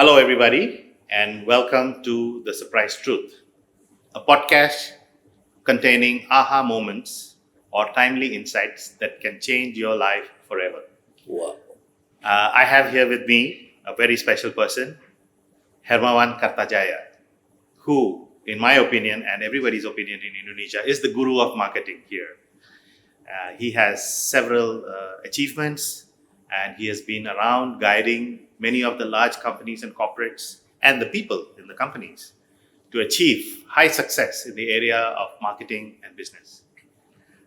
Hello, everybody, and welcome to The Surprise Truth, a podcast containing aha moments or timely insights that can change your life forever. Wow. I have here with me a very special person, Hermawan Kartajaya, who, in my opinion and everybody's opinion in Indonesia, is the guru of marketing here. He has several achievements, and he has been around guiding many of the large companies and corporates and the people in the companies to achieve high success in the area of marketing and business.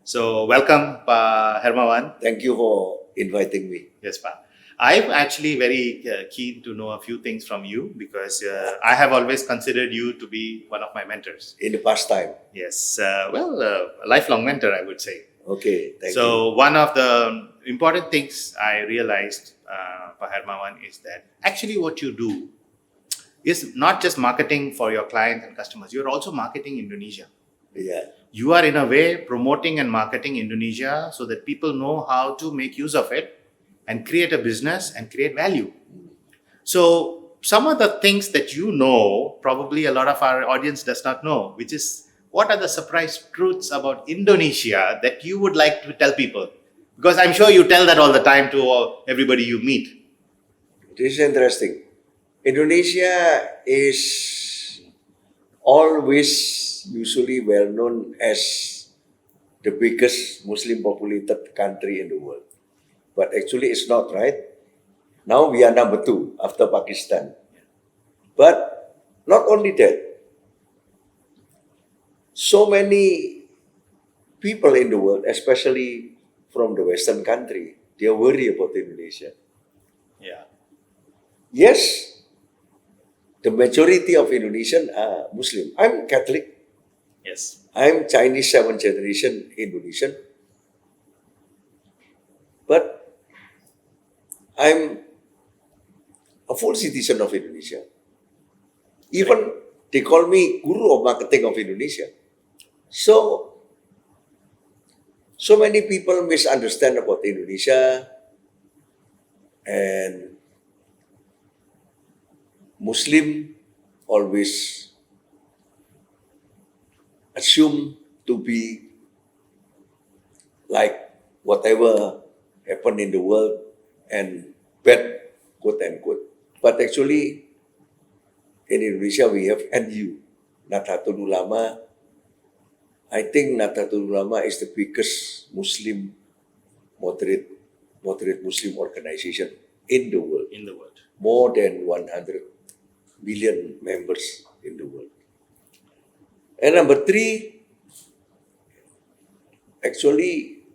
So, welcome, Pa Hermawan. Thank you for inviting me. Yes, Pa. I'm actually very keen to know a few things from you because I have always considered you to be one of my mentors. In the past time. Yes, a lifelong mentor, I would say. Okay, thank you. So one of the important things I realized, for Hermawan, is that actually what you do is not just marketing for your clients and customers. You're also marketing Indonesia. Yeah. You are in a way promoting and marketing Indonesia so that people know how to make use of it and create a business and create value. So some of the things that you know, probably a lot of our audience does not know, which is what are the surprise truths about Indonesia that you would like to tell people? Because I'm sure you tell that all the time to everybody you meet. This is interesting. Indonesia is always usually well known as the biggest Muslim populated country in the world. But actually it's not, right? Now we are number 2 after Pakistan. But not only that, so many people in the world, especially from the Western country, they are worried about Indonesia. Yeah. Yes, the majority of Indonesians are Muslim. I'm Catholic. Yes. I'm Chinese 7th generation Indonesian. But I'm a full citizen of Indonesia. Even they call me guru of marketing of Indonesia. So many people misunderstand about Indonesia, and Muslim always assume to be like whatever happened in the world and bad, quote unquote. But actually, in Indonesia we have NU, Nahdlatul Ulama. I think Nahdlatul Ulama is the biggest Muslim moderate Muslim organization in the world. In the world. More than 100 million members in the world. And number 3, actually,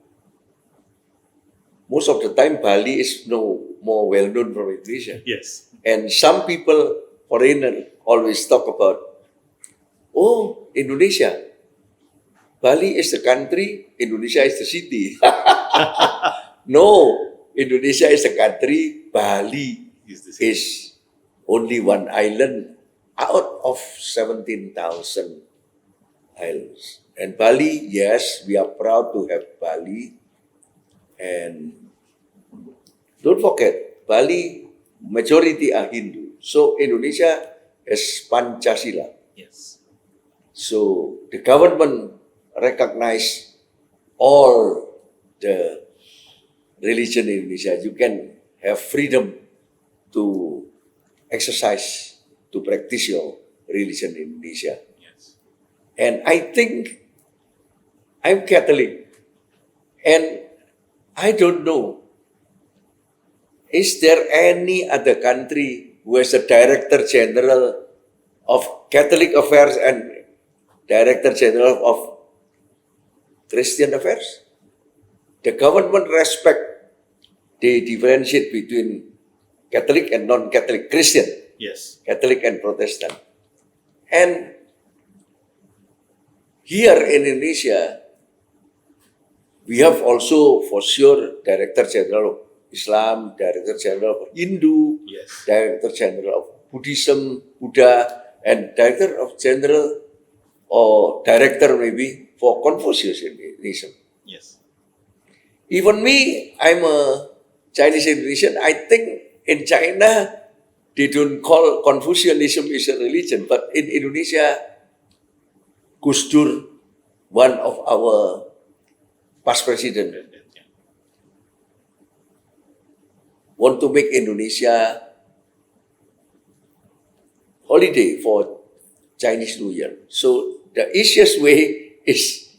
most of the time Bali is more well known from Indonesia. Yes. And some people, foreigner, always talk about, oh, Indonesia. Bali is the country, Indonesia is the city. No, Indonesia is the country, Bali is only one island out of 17,000 islands. And Bali, yes, we are proud to have Bali. And don't forget, Bali, majority are Hindu. So Indonesia is Pancasila. Yes. So the government recognize all the religion in Indonesia. You can have freedom to exercise, to practice your religion in Indonesia. Yes. And I think I'm Catholic, and I don't know, is there any other country who has a Director General of Catholic Affairs and Director General of Christian Affairs? The government respect the differentiate between Catholic and non-Catholic, Christian, Yes. Catholic and Protestant. And here in Indonesia, we have also for sure Director General of Islam, Director General of Hindu, Yes. Director General of Buddhism, Buddha, and Director of General or Director maybe for Confucianism. Yes. Even me, I'm a Chinese Indonesian. I think in China, they don't call Confucianism is a religion, but in Indonesia, Gus Dur, one of our past president, Yeah. want to make Indonesia holiday for Chinese New Year. So the easiest way is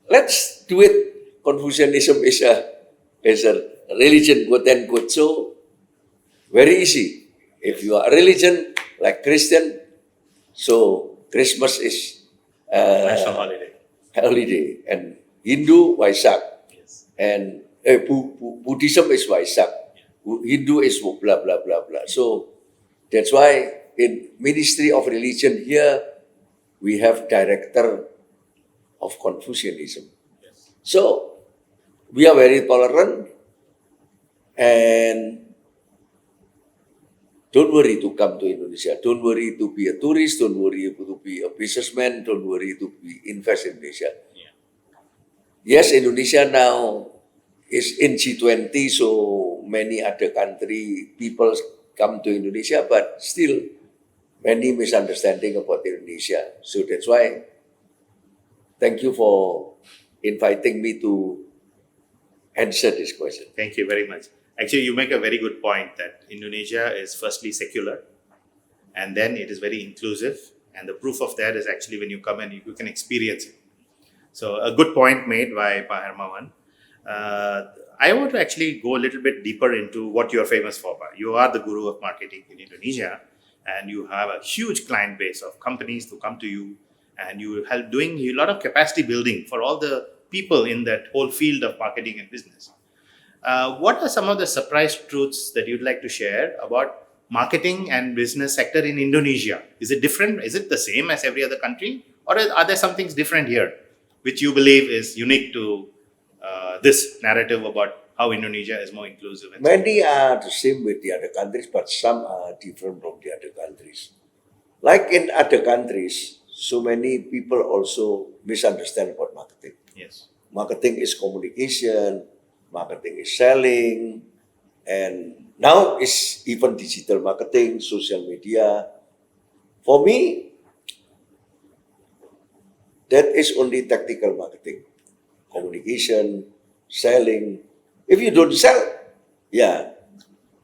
let's do it. Confucianism is a religion, quote unquote. So very easy. If you are a religion like Christian, so Christmas is National holiday. holiday, and Hindu Waisak, Yes. and Buddhism is Waisak, Hindu is blah blah blah blah. So that's why in Ministry of Religion here we have director of Confucianism. Yes. So we are very tolerant, and don't worry to come to Indonesia. Don't worry to be a tourist. Don't worry to be a businessman. Don't worry to be invest in Indonesia. Yeah. Yes, Indonesia now is in G20, so many other country people come to Indonesia, but still many misunderstanding about Indonesia. So that's why thank you for inviting me to answer this question. Thank you very much. Actually, you make a very good point that Indonesia is firstly secular, and then it is very inclusive. And the proof of that is actually when you come and you can experience it. So a good point made by Pa Hermawan. I want to actually go a little bit deeper into what you're famous for, Pa. You are the guru of marketing in Indonesia, and you have a huge client base of companies to come to you, and you help doing a lot of capacity building for all the people in that whole field of marketing and business. What are some of the surprise truths that you'd like to share about marketing and business sector in Indonesia? Is it different? Is it the same as every other country? Or are there some things different here which you believe is unique to this narrative about how Indonesia is more inclusive? And Many are the same with the other countries, but some are different from the other countries. Like in other countries, so many people also misunderstand about marketing. yes. Marketing is communication, marketing is selling, and now it's even digital marketing, social media. For me, that is only tactical marketing, communication, selling. If you don't sell, yeah,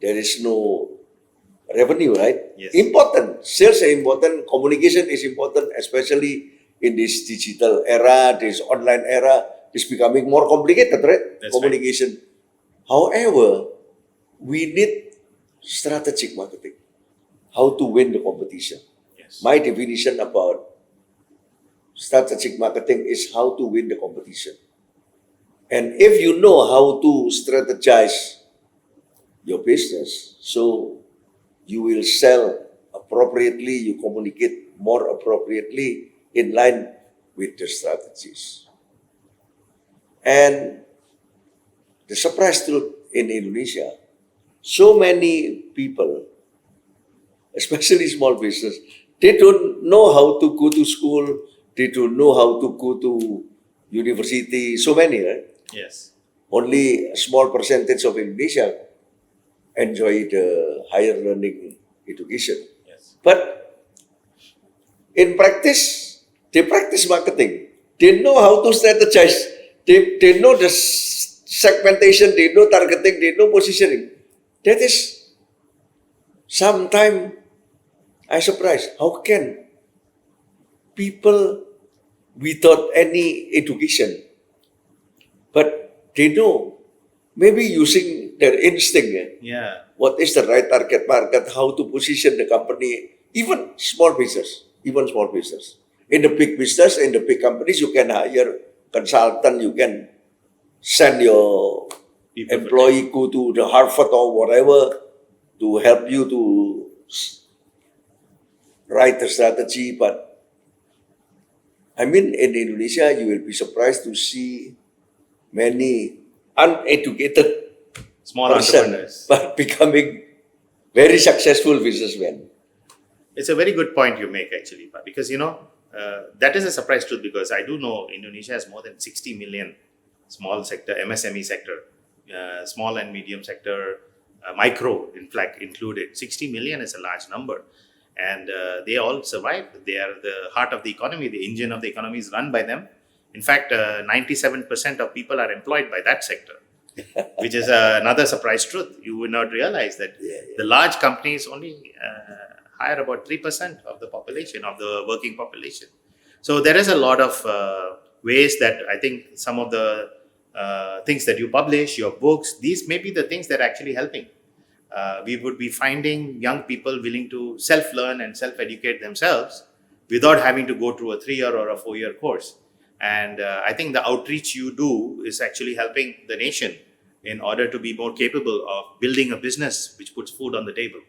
there is no revenue, right? Yes. Important. Sales are important. Communication is important, especially in this digital era, this online era. It's becoming more complicated, right? That's Communication. However, we need strategic marketing. How to win the competition. Yes. My definition about strategic marketing is how to win the competition. And if you know how to strategize your business, so you will sell appropriately, you communicate more appropriately in line with the strategies. And the surprise truth in Indonesia, so many people, especially small business, they don't know how to go to school, they don't know how to go to university, so many, right? Yes. Only a small percentage of Indonesia enjoy the higher learning education. Yes. But in practice, they practice marketing. They know how to strategize. They know the segmentation, they know targeting, they know positioning. That is sometimes I surprised. How can people without any education, but they know, maybe using their instinct, Yeah. what is the right target market, how to position the company, even small business. In the big business, in the big companies, you can hire consultant, you can send your People employee go to the Harvard or whatever to help you to write the strategy. But I mean, in Indonesia, you will be surprised to see many uneducated small person, entrepreneurs. but becoming very successful businessmen. It's a very good point you make, actually, Pa, because that is a surprise truth, because I do know Indonesia has more than 60 million small sector, MSME sector, small and medium sector micro, in fact, included. 60 million is a large number. And they all survive. They are the heart of the economy. The engine of the economy is run by them. In fact, 97% of people are employed by that sector, which is another surprise truth. You would not realize that the large companies only hire about 3% of the population, of the working population. So there is a lot of ways that I think some of the things that you publish, your books, these may be the things that are actually helping. We would be finding young people willing to self-learn and self-educate themselves without having to go through a 3-year or a 4-year course. And I think the outreach you do is actually helping the nation in order to be more capable of building a business which puts food on the table.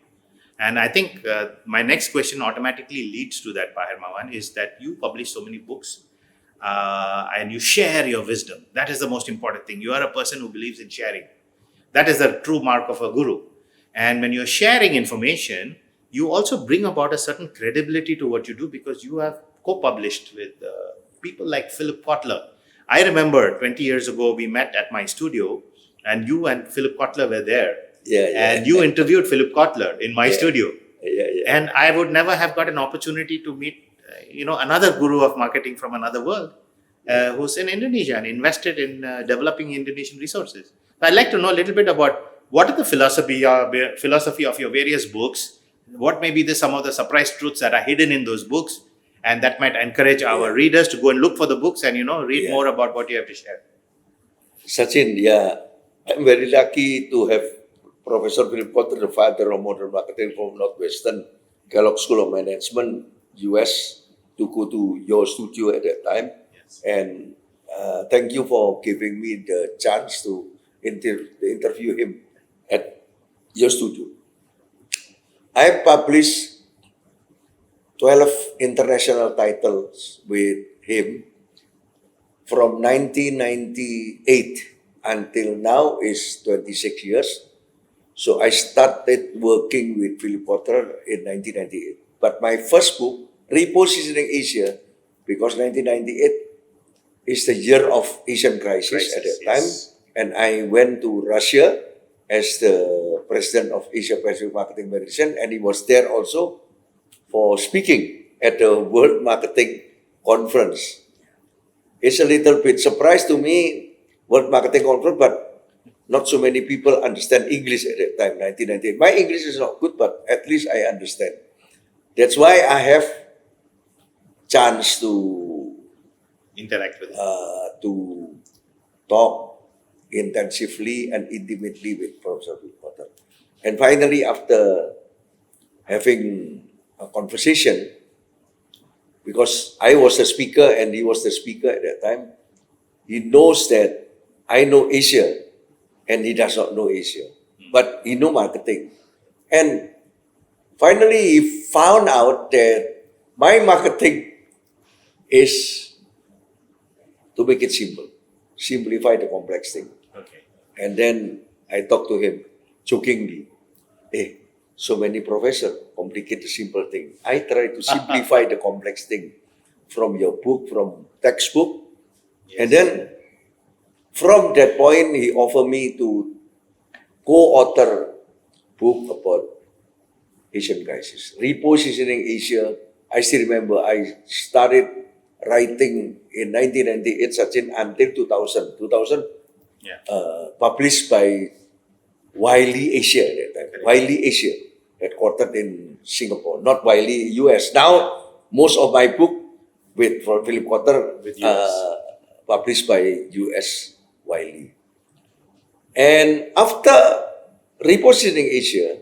And I think my next question automatically leads to that, Pak Hermawan, is that you publish so many books and you share your wisdom. That is the most important thing. You are a person who believes in sharing. That is the true mark of a guru. And when you're sharing information, you also bring about a certain credibility to what you do because you have co-published with people like Philip Kotler. I remember 20 years ago, we met at my studio and you and Philip Kotler were there. And you interviewed Philip Kotler in my studio. And I would never have got an opportunity to meet, another guru of marketing from another world who's in Indonesia and invested in developing Indonesian resources. I'd like to know a little bit about what is the philosophy of your various books? What may be some of the surprise truths that are hidden in those books? And that might encourage our readers to go and look for the books and, read more about what you have to share. Sachin, I'm very lucky to have Professor Philip Kotler, the father of modern marketing from Northwestern Kellogg School of Management, US, to go to your studio at that time. Yes. And thank you for giving me the chance to interview him at your studio. I published 12 international titles with him from 1998 until now is 26 years. So I started working with Philip Kotler in 1998. But my first book, Repositioning Asia, because 1998 is the year of Asian crisis at that time. And I went to Russia as the president of Asia Pacific Marketing Federation, and he was there also for speaking at the World Marketing Conference. It's a little bit surprise to me, World Marketing Conference, but not so many people understand English at that time, 1998. My English is not good, but at least I understand. That's why I have chance to interact with to talk intensively and intimately with Professor Philip Kotler. And finally, after having a conversation, because I was the speaker and he was the speaker at that time, he knows that I know Asia and he does not know Asia, but he knows marketing. And finally, he found out that my marketing is to make it simple, simplify the complex thing. Okay. And then I talked to him jokingly, so many professors complicate the simple thing. I try to simplify the complex thing from your book, from textbook. Yes. And then from that point, he offered me to co-author book about Asian crisis. Repositioning Asia. I still remember I started writing in 1998, Sachin, until 2000. 2000, published by Wiley Asia at that time. Wiley Asia, headquartered in Singapore, not Wiley US. Now, most of my book with Philip Kotler published by US Wiley. And after repositioning Asia,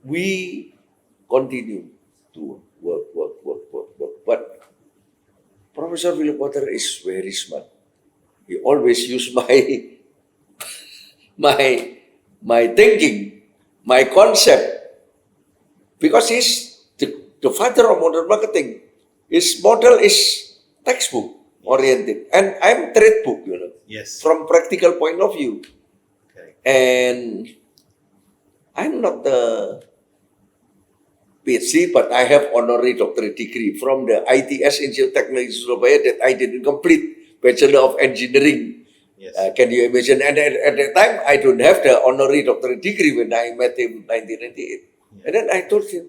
we continue to work. But Professor Philip Kotler is very smart. He always use my thinking, my concept, because he's the father of modern marketing. His model is textbook oriented, and I'm trade book, Yes. from practical point of view. Correct. And I'm not a PhD, but I have honorary doctorate degree from the ITS Institute of Technology Surabaya that I didn't complete, Bachelor of Engineering Yes. Can you imagine? And at that time, I don't have the honorary doctorate degree when I met him in 1998. And then I told him,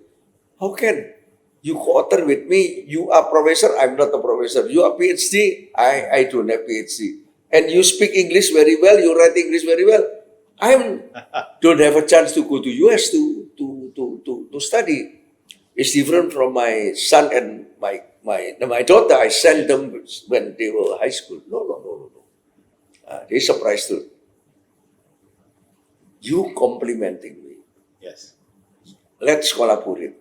how can you co-author with me? You are professor, I'm not a professor. You are PhD, I don't have PhD. And you speak English very well, you write English very well. I don't have a chance to go to US to study. It's different from my son and my daughter. I sent them when they were high school. No. They surprised too. You complimenting me. Yes. Let's collaborate.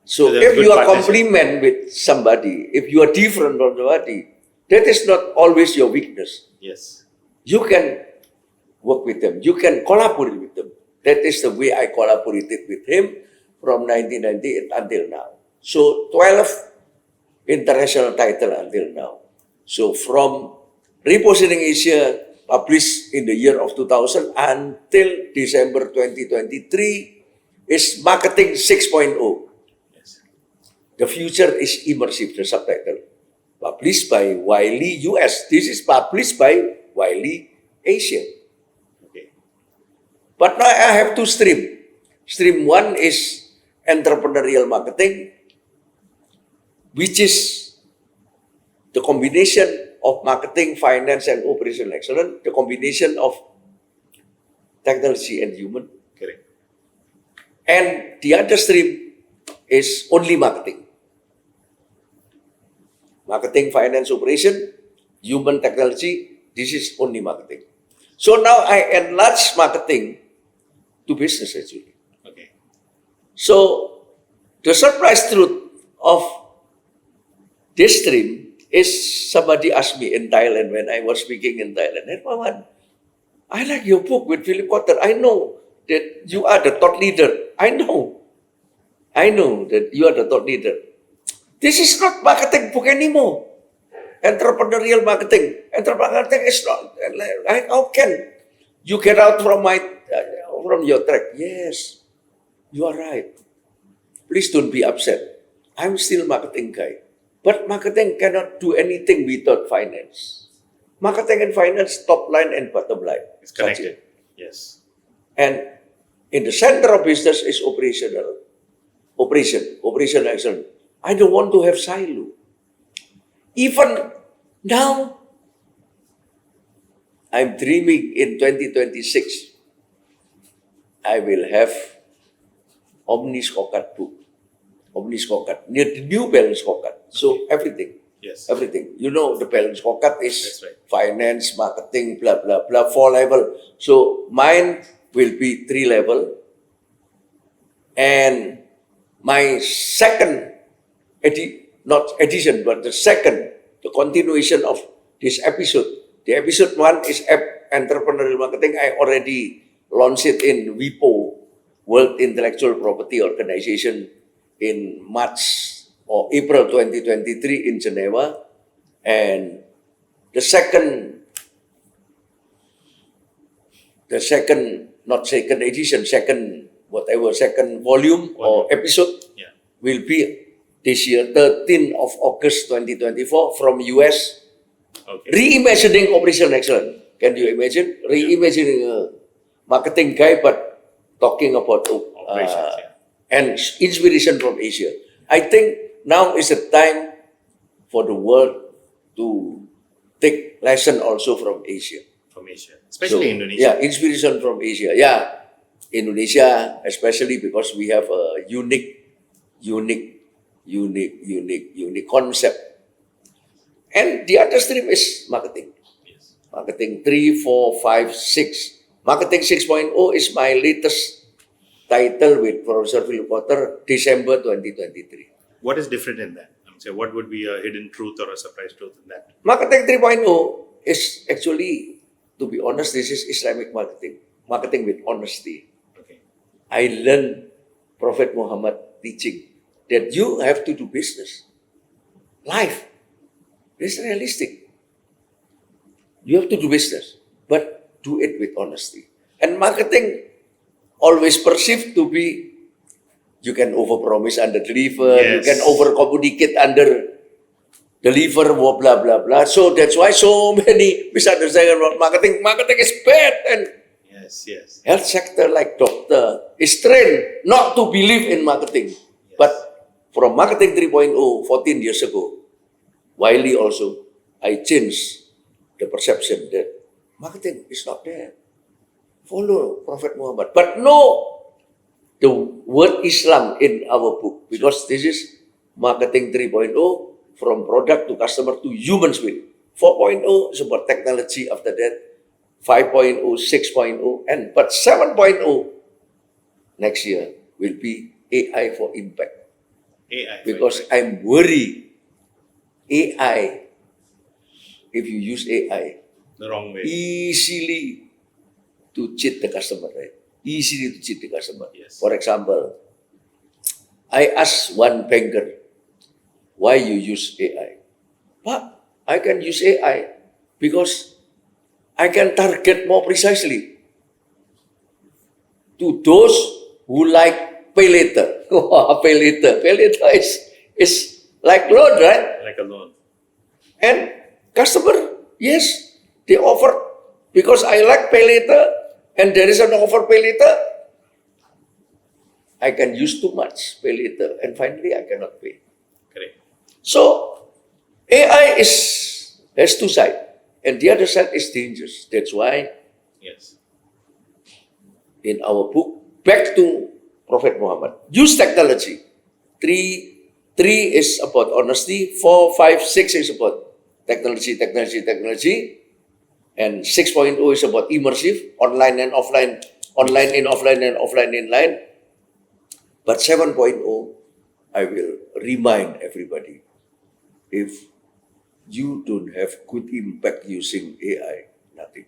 So that's if good you are partnership. compliment with somebody, if you are different from somebody, that is not always your weakness. Yes. You can work with them. You can collaborate with them. That is the way I collaborated with him from 1998 until now. So 12 international title until now. So from Repositioning Asia, published in the year of 2000 until December 2023, is Marketing 6.0. Yes. The future is immersive, the subtitle. Published by Wiley US. This is published by Wiley Asia. Okay. But now I have two streams. Stream one is entrepreneurial marketing, which is the combination of marketing, finance, and operational excellence, the combination of technology and human. Correct. And the other stream is only marketing. Marketing, finance, operation, human, technology, this is only marketing. So now I enlarge marketing to business actually. Okay. So the surprise truth of this stream is somebody asked me in Thailand when I was speaking in Thailand, Hermawan, I like your book with Philip Kotler. I know that you are the thought leader. I know that you are the thought leader. This is not marketing book anymore. Entrepreneurial marketing. Entrepreneurial marketing is not. How can you get out from from your track? Yes, you are right. Please don't be upset. I'm still marketing guy. But marketing cannot do anything without finance. Marketing and finance, top line and bottom line. It's connected. Yes. And in the center of business is operational excellence. I don't want to have silo. Even now, I'm dreaming in 2026, I will have Omni Scorecard book. Omni Scorecard, near the new balance scorecard. So everything. Yes. Everything. You know, the balance scorecard is That's right. finance, marketing, blah, blah, blah, 4 level. So mine will be 3 level. And my second, not edition, but the continuation of this episode. The episode 1 is Entrepreneurial Marketing. I already launched it in WIPO, World Intellectual Property Organization, in March or April 2023 in Geneva. And the second volume or episode will be this year, 13th of August 2024 from US. Okay. Reimagining operational excellence. Can you imagine? Reimagining a marketing guy, but talking about Operations, and inspiration from Asia. I think now is the time for the world to take lesson also from Asia. From Asia. Especially Indonesia. Yeah, inspiration from Asia. Yeah, Indonesia, especially because we have a unique concept. And the other stream is marketing. Yes. Marketing 3, 4, 5, 6. Marketing 6.0 is my latest title with Professor Philip Kotler, December 2023. What is different in that? So what would be a hidden truth or a surprise truth in that? Marketing 3.0 is actually, to be honest, this is Islamic marketing. Marketing with honesty. Okay. I learned Prophet Muhammad teaching that you have to do business. Life. It's realistic. You have to do business, but do it with honesty. And marketing always perceived to be, you can overpromise, underdeliver, you Yes. can overcommunicate, deliver, blah, blah, blah. So that's why so many misunderstandings about marketing. Marketing is bad, and Yes. health sector like doctor is trained not to believe in marketing. But from marketing 3.0, 14 years ago, Wiley also, I changed the perception that marketing is not there. Follow Prophet Muhammad. But no, the word Islam in our book, because this is marketing 3.0, from product to customer to human spirit. 4.0 is about technology after that. 5.0, 6.0, and but 7.0 next year will be AI for impact. AI. Because I'm worried AI, if you use AI, the wrong way. easily to cheat the customer, right? Easily to cheat the customer. Yes. For example, I asked one banker, why you use AI? But I can use AI because I can target more precisely to those who like pay later. Pay later. Pay later is like loan, right? Like a loan. And customer, yes, they offer because I like pay later and there is an offer pay later. I can use too much pay later and finally I cannot pay. Correct. So AI has two sides and the other side is dangerous. That's why Yes. in our book, back to Prophet Muhammad, use technology. Three is about honesty. 4, 5, 6 is about technology. And 6.0 is about immersive, online and offline, online in offline and offline in line. But 7.0, I will remind everybody, if you don't have good impact using AI, nothing.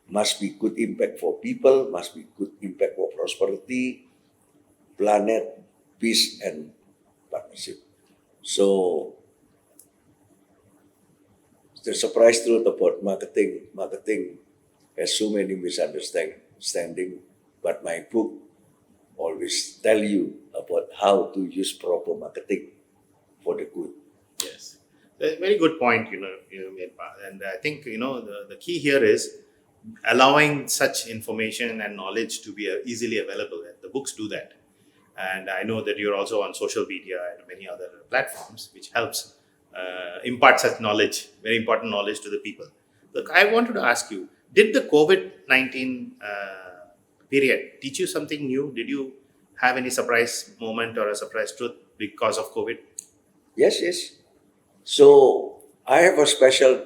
Must be good impact for people, must be good impact for prosperity, planet, peace, and partnership. So, the surprise truth about marketing has so many misunderstanding, but my book always tell you about how to use proper marketing for the good. Yes. A very good point, you made, Pa. And I think, the key here is allowing such information and knowledge to be easily available. And the books do that. And I know that you're also on social media and many other platforms, which helps impart such knowledge, very important knowledge to the people. Look, I wanted to ask you, did the COVID-19 period teach you something new? Did you have any surprise moment or a surprise truth because of COVID? Yes. So, I have a special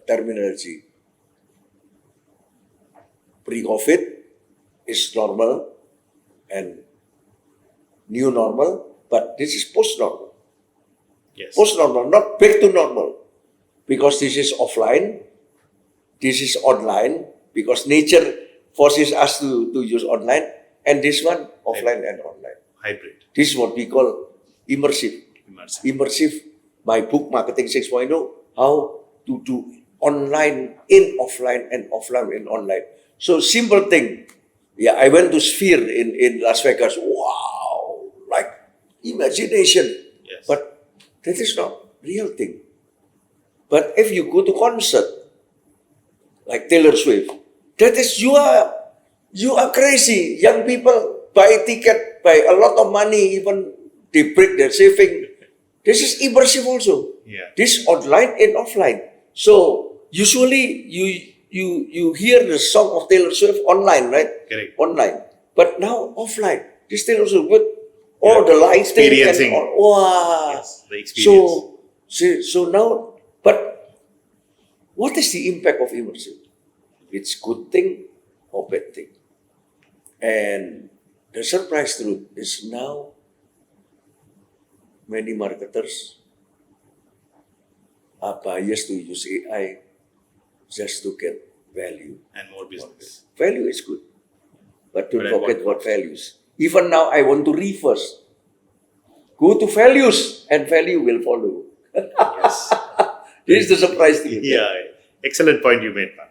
terminology. Pre-COVID is normal and new normal, but this is post-normal. Yes. Post-normal, not back to normal. Because this is offline, this is online, because nature forces us to use online, and this one offline and online. Hybrid. This is what we call immersive. Immersive, my book, Marketing 6.0, how to do online in offline and offline in online. So simple thing. Yeah, I went to Sphere in Las Vegas. Wow, like imagination. Yes. But that is not real thing. But if you go to concert, like Taylor Swift, that is you are crazy. Young people buy ticket, buy a lot of money, even they break their saving. This is immersive also. Yeah. This online and offline. So usually you hear the song of Taylor Swift online, right? Correct. Online. But now offline. This Taylor Swift with all the lighting experiencing. and all. Wow. Yes, the experience. So now, but what is the impact of immersive? It's good thing or bad thing. And the surprise truth is now many marketers are biased to use AI just to get value. And more business. Value is good, but don't But at forget what what values. Even now, I want to reverse. Go to values, and value will follow. Yes. This is the surprise thing. Yeah, excellent point you made, Pa.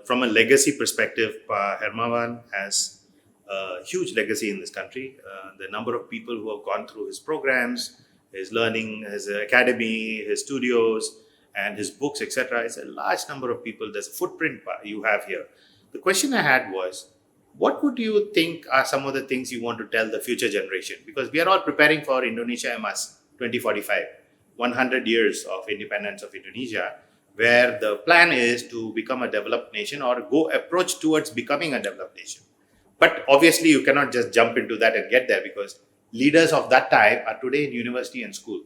From a legacy perspective, Pa Hermawan has a huge legacy in this country. The number of people who have gone through his programs his learning, his academy, his studios, and his books, etc. It's a large number of people. There's a footprint you have here. The question I had was, what would you think are some of the things you want to tell the future generation? Because we are all preparing for Indonesia MS 2045, 100 years of independence of Indonesia, where the plan is to become a developed nation or go approach towards becoming a developed nation. But obviously, you cannot just jump into that and get there, because leaders of that time are today in university and school.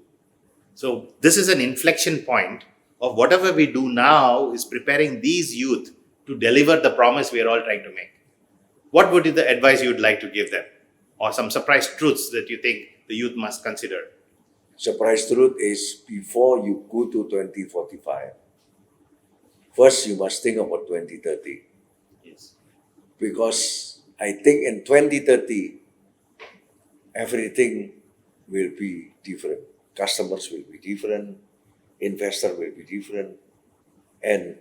So this is an inflection point of whatever we do now is preparing these youth to deliver the promise we are all trying to make. What would be the advice you would like to give them? Or some surprise truths that you think the youth must consider? Surprise truth is, before you go to 2045, first you must think about 2030. Yes. Because I think in 2030, everything will be different. Customers will be different, investor will be different, and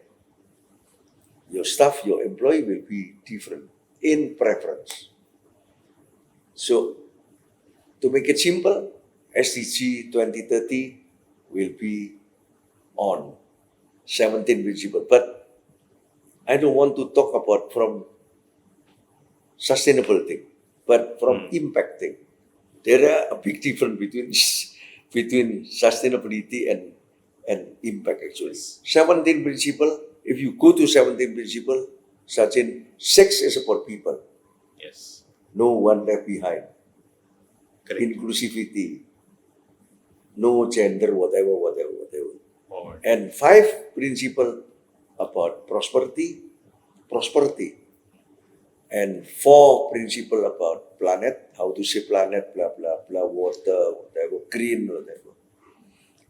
your staff, your employee will be different in preference. So, to make it simple, SDG 2030 will be on 17 principles. But I don't want to talk about from sustainable thing, but from impact thing. There are a big difference between sustainability and impact actually. 17 principle, if you go to 17 principle, Sachin, 6 is about people. Yes. No one left behind. Correct. Inclusivity. No gender, whatever. Forward. And 5 principle about prosperity. And 4 principle about planet, how to save planet, blah, blah, blah, water, whatever, green, whatever.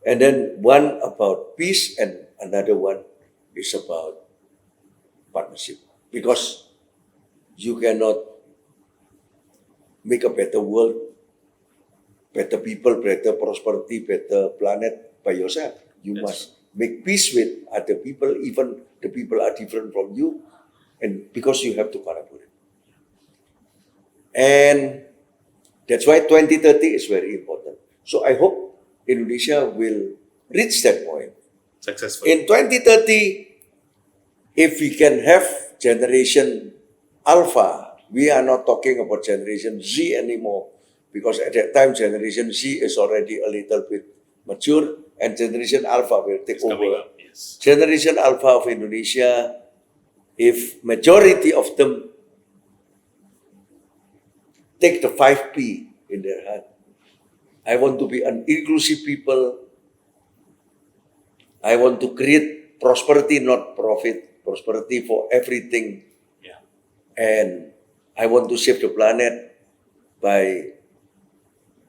And then 1 about peace, and another one is about partnership. Because you cannot make a better world, better people, better prosperity, better planet by yourself. You must make peace with other people, even the people are different from you, and because you have to collaborate. And that's why 2030 is very important. So I hope Indonesia will reach that point. Successful. In 2030, if we can have generation Alpha, we are not talking about generation Z anymore, because at that time generation Z is already a little bit mature and generation Alpha will take It's coming over. up, yes. Generation Alpha of Indonesia, if majority of them take the 5P in their heart. I want to be an inclusive people. I want to create prosperity, not profit. Prosperity for everything. Yeah. And I want to save the planet by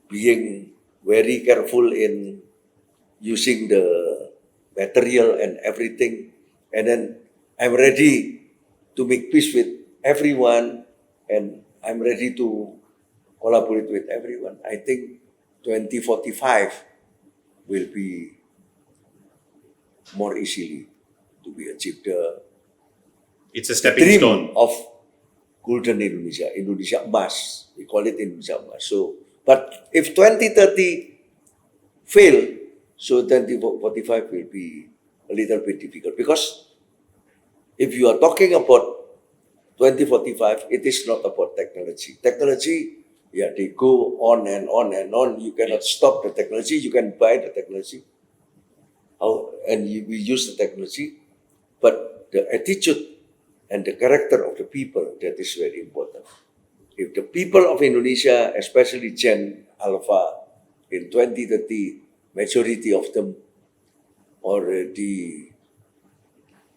being very careful in using the material and everything. And then I'm ready to make peace with everyone, and I'm ready to collaborate with everyone. I think 2045 will be more easily to be achieved. It's a stepping Dream stone. of Golden Indonesia, Indonesia Emas. We call it Indonesia Emas. So, but if 2030 fail, so 2045 will be a little bit difficult, because if you are talking about 2045, it is not about technology. Technology, yeah, they go on and on and on. You cannot stop the technology. You can buy the technology, we use the technology, but the attitude and the character of the people, that is very important. If the people of Indonesia, especially Gen Alpha, in 2030, majority of them already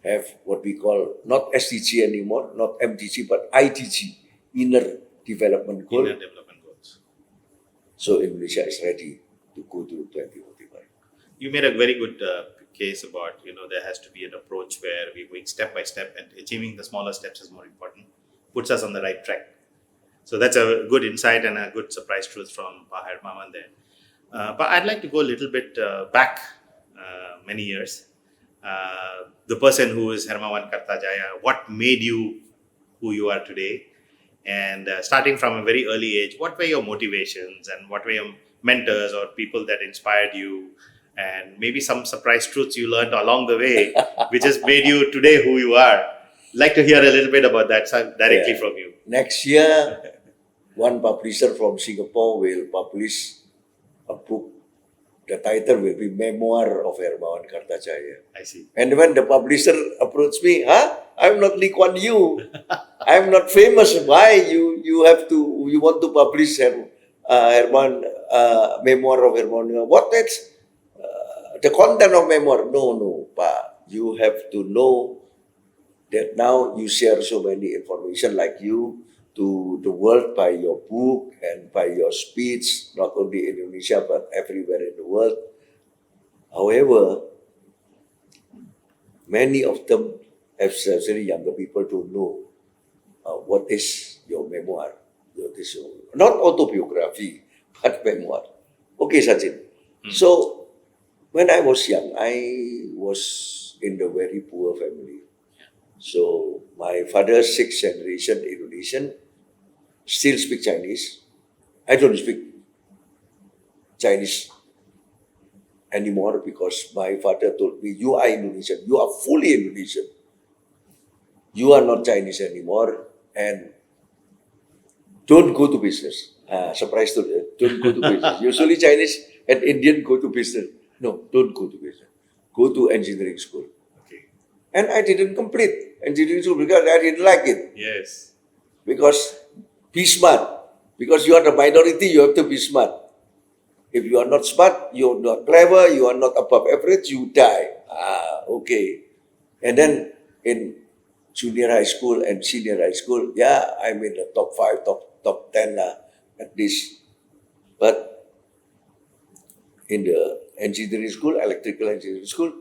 have what we call not SDG anymore, not MDG, but IDG, Inner Development Goal. Inner development goals. So Indonesia is ready to go to 2045. You made a very good case about, there has to be an approach where we're going step by step, and achieving the smaller steps is more important, puts us on the right track. So that's a good insight and a good surprise truth from Hermawan there. But I'd like to go a little bit back many years. The person who is Hermawan Kartajaya, what made you who you are today? And starting from a very early age, what were your motivations and what were your mentors or people that inspired you, and maybe some surprise truths you learned along the way, which has made you today who you are. Like to hear a little bit about that directly from you. Next year, one publisher from Singapore will publish a book. The title will be Memoir of Hermawan Kartajaya. I see. And when the publisher approached me, I'm not Lee Kuan Yew. I'm not famous. Why you want to publish Herman Memoir of Hermawan? What that's the content of memoir? No, Pa. You have to know that now you share so many information like you to the world by your book and by your speech, not only in Indonesia but everywhere in the world. However, many of them, especially younger people, don't know what is your memoir. What is your, not autobiography, but memoir. Okay, Sachin. So, when I was young, I was in the very poor family. So, my father, sixth generation Indonesian, still speak Chinese. I don't speak Chinese anymore because my father told me, you are Indonesian, you are fully Indonesian. You are not Chinese anymore and don't go to business. Surprise to you, don't go to business. Usually Chinese and Indian go to business. No, don't go to business. Go to engineering school. Okay. And I didn't complete engineering school because I didn't like it. Yes. Because be smart. Because you are the minority, you have to be smart. If you are not smart, you are not clever, you are not above average, you die. Okay. And then in junior high school and senior high school, I'm in the top 5, top 10 at least. But in the engineering school, electrical engineering school,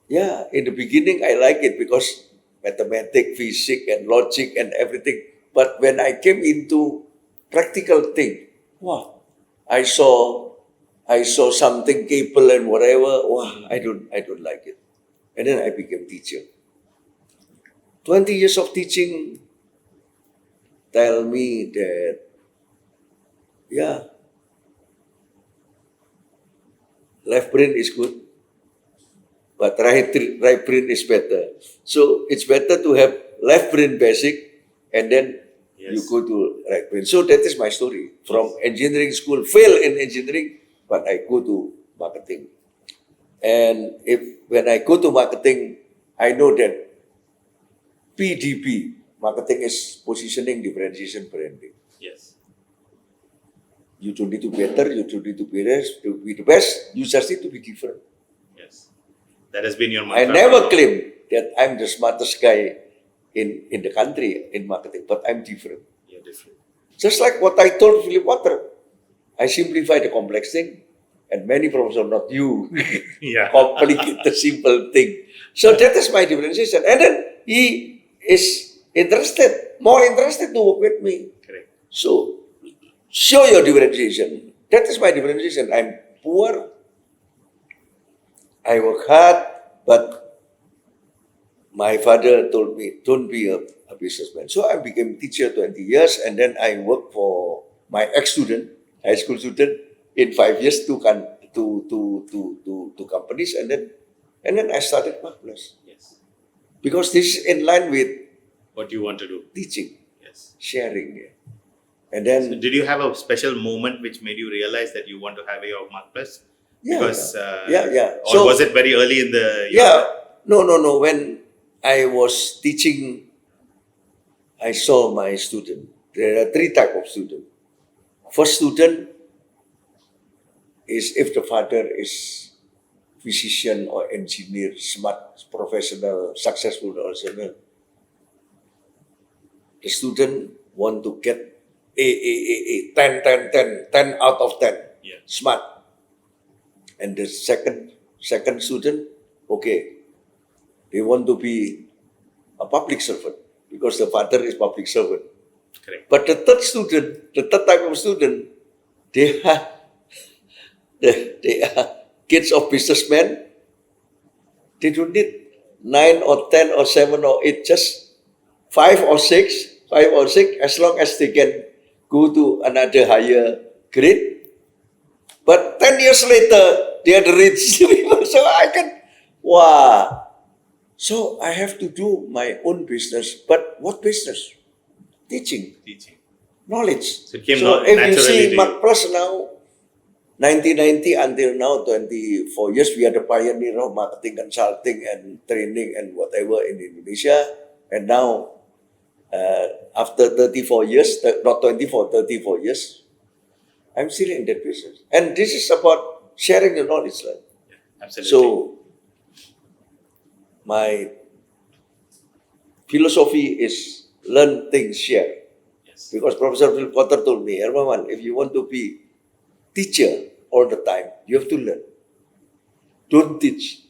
in the beginning I like it because mathematics, physics and logic and everything. But when I came into practical thing, wow, I saw something cable and whatever. Wow, I don't like it. And then I became teacher. 20 years of teaching tell me that, left brain is good, but right brain is better. So it's better to have left brain basic and then you go to right brain. So that is my story. From engineering school, fail in engineering, but I go to marketing. And when I go to marketing, I know that PDB, marketing is positioning, differentiation, branding. Yes. You don't need to be better, you don't need to be the best, you just need to be different. Yes. That has been your I mantra. never claim that I'm the smartest guy in the country in marketing, but I'm different. You're different. Just like what I told Philip Kotler. I simplify the complex thing, and many professors, not you, complicate the simple thing. So that is my differentiation. And then he is more interested to work with me. Correct. So, show your differentiation. That is my differentiation. I'm poor. I work hard, but my father told me, don't be a businessman. So I became teacher 20 years, and then I worked for my ex-student, high school student, in 5 years, two companies, and then I started Marketplace. Yes. Because this is in line with what you want to do. Teaching. Yes. Sharing. And then... So did you have a special moment which made you realize that you want to have your Marketplace? Because, Or was it very early in the... No. When I was teaching, I saw my student. There are 3 types of students. First student is if the father is physician or engineer, smart, professional, successful, the student want to get A, 10 out of 10, smart. And the second student, they want to be a public servant because the father is public servant. Correct. But the third type of student, they are kids of businessmen. They don't need 9 or 10 or 7 or 8, just 5 or 6, as long as they can go to another higher grade, 10 years later, they are the rich people. So I can, wow. So I have to do my own business. But what business? Teaching, Teaching. knowledge. So it came So if you naturally see to you. Mark Plus now, 1990 until now, 24 years, we are the pioneer of marketing, consulting, and training and whatever in Indonesia. And now, after 34 years, not 24, 34 years, I'm still in that business. And this is about sharing the knowledge. Right? Absolutely. So, my philosophy is learn things, share. yes. Because Professor Philip Kotler told me, Hermawan, if you want to be teacher all the time, you have to learn. Don't teach.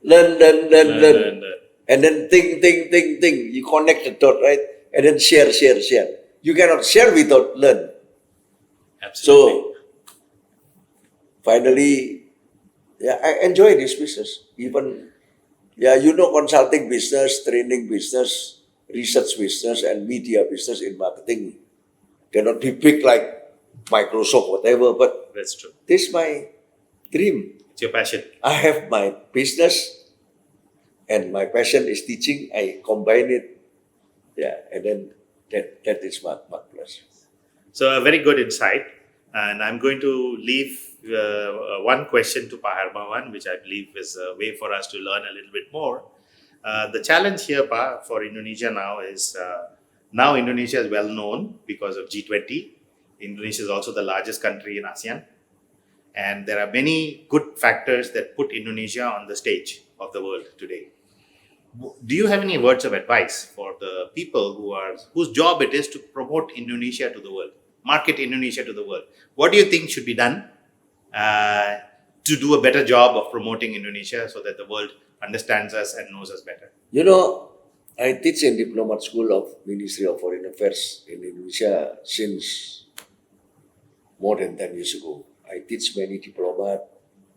Learn. Learn. And then think. You connect the dot, right? And then share. You cannot share without learn. Absolutely. So, finally, yeah, I enjoy this business. Even, consulting business, training business, research business, and media business in marketing cannot be big like Microsoft, whatever, but That's true. this is my dream. It's your passion. I have my business and my passion is teaching. I combine it. Yeah, and then that is Mark Plus. So a very good insight. And I'm going to leave one question to Pa Hermawan, which I believe is a way for us to learn a little bit more. The challenge here, Pa, for Indonesia now is now Indonesia is well known because of G20. Indonesia is also the largest country in ASEAN. And there are many good factors that put Indonesia on the stage of the world today. Do you have any words of advice for the people whose job it is to promote Indonesia to the world, market Indonesia to the world? What do you think should be done to do a better job of promoting Indonesia so that the world understands us and knows us better? I teach in Diplomat School of Ministry of Foreign Affairs in Indonesia since more than 10 years ago. I teach many diplomats,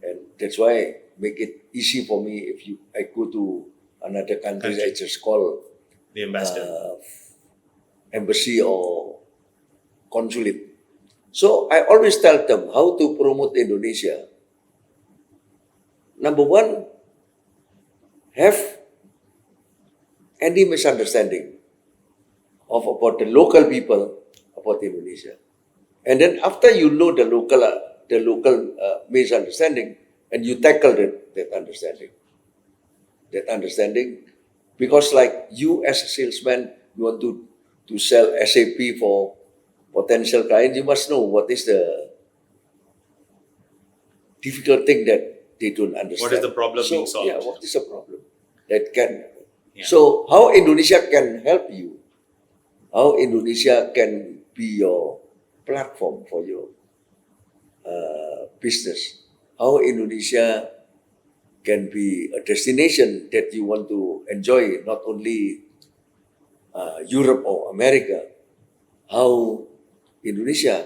and that's why make it easy for me if I go to another country, I just call The ambassador. embassy or consulate. So I always tell them how to promote Indonesia. Number one, have any misunderstanding about the local people about Indonesia. And then after you know the local misunderstanding, and you tackle that understanding, because like you as a salesman, you want to sell SAP for potential clients, you must know what is the difficult thing that they don't understand. What is the problem being solved? Yeah, what is the problem that can? Yeah. So how Indonesia can help you? How Indonesia can be your platform for your business? How Indonesia can be a destination that you want to enjoy, not only Europe or America. How Indonesia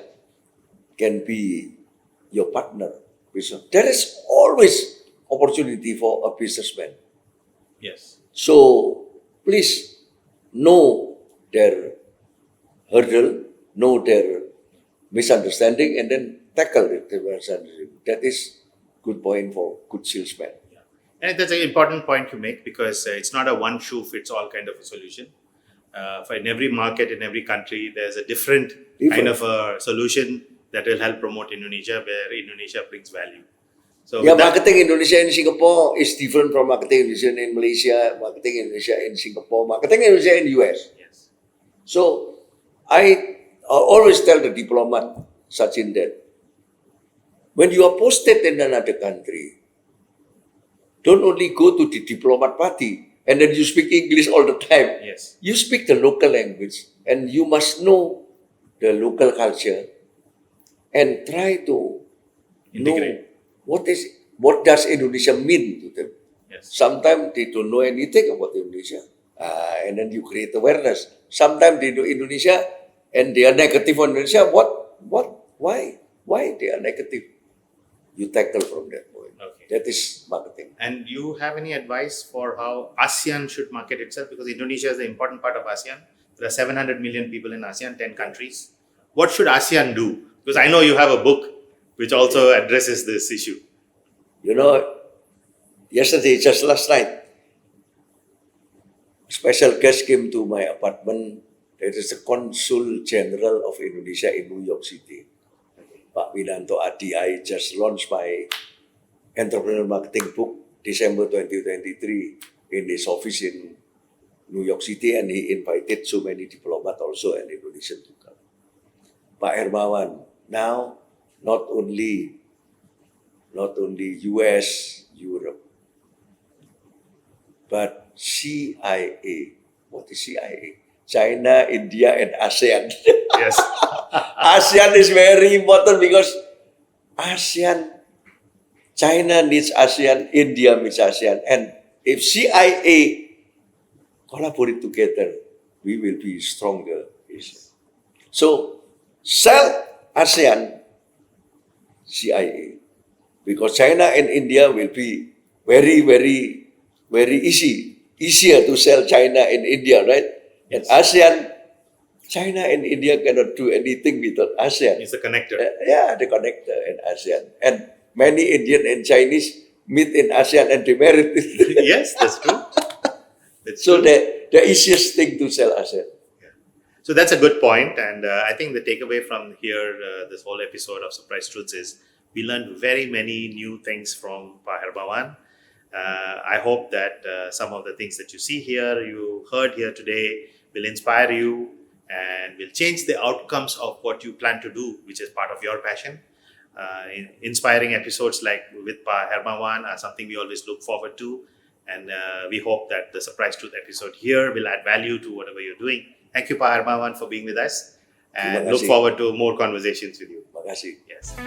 can be your partner. There is always opportunity for a businessman. Yes. So please know their hurdle, know their misunderstanding, and then tackle it. That is good point for good salesman. And that's an important point you make, because it's not a one shoe fits all kind of a solution. For in every market, in every country, there's a different kind of a solution that will help promote Indonesia, where Indonesia brings value. So Yeah, marketing Indonesia in Singapore is different from marketing Indonesia in Malaysia, marketing Indonesia in Singapore, marketing Indonesia in US. Yes. So I always tell the diplomat, Sachin, that when you are posted in another country, don't only go to the diplomat party and then you speak English all the time. Yes. You speak the local language, and you must know the local culture and try to Integrate. know what does Indonesia mean to them. Yes. Sometimes they don't know anything about Indonesia, and then you create awareness. Sometimes they know Indonesia and they are negative on Indonesia. Why they are negative? You tackle from that point. Okay. That is marketing. And you have any advice for how ASEAN should market itself? Because Indonesia is an important part of ASEAN. There are 700 million people in ASEAN, 10 countries. What should ASEAN do? Because I know you have a book which also addresses this issue. You know, yesterday, just last night, special guest came to my apartment. There is the Consul General of Indonesia in New York City. Pak Widanto Adi, I just launched my entrepreneur marketing book December 2023 in his office in New York City, and he invited so many diplomats also and Indonesian to come. Pak Hermawan, now not only US, Europe, but CIA. What is CIA? China, India, and ASEAN. Yes. ASEAN is very important because ASEAN, China needs ASEAN, India needs ASEAN, and if CIA collaborate together, we will be stronger. So, sell ASEAN, CIA, because China and India will be very easier to sell China and India, right? And ASEAN, China and India cannot do anything without ASEAN. It's a connector. Yeah, the connector in ASEAN. And many Indian and Chinese meet in ASEAN and they married. Yes, that's true. So the easiest thing to sell ASEAN. So that's a good point, and I think the takeaway from here, this whole episode of Surprise Truths, is we learned very many new things from Pa Hermawan. I hope that some of the things that you see here, you heard here today, will inspire you and will change the outcomes of what you plan to do, which is part of your passion. Inspiring episodes like with Pa Hermawan are something we always look forward to, and we hope that the Surprise Truth episode here will add value to whatever you're doing. Thank you, Pa Hermawan, for being with us, and look forward to more conversations with you. Terima kasih. Yes.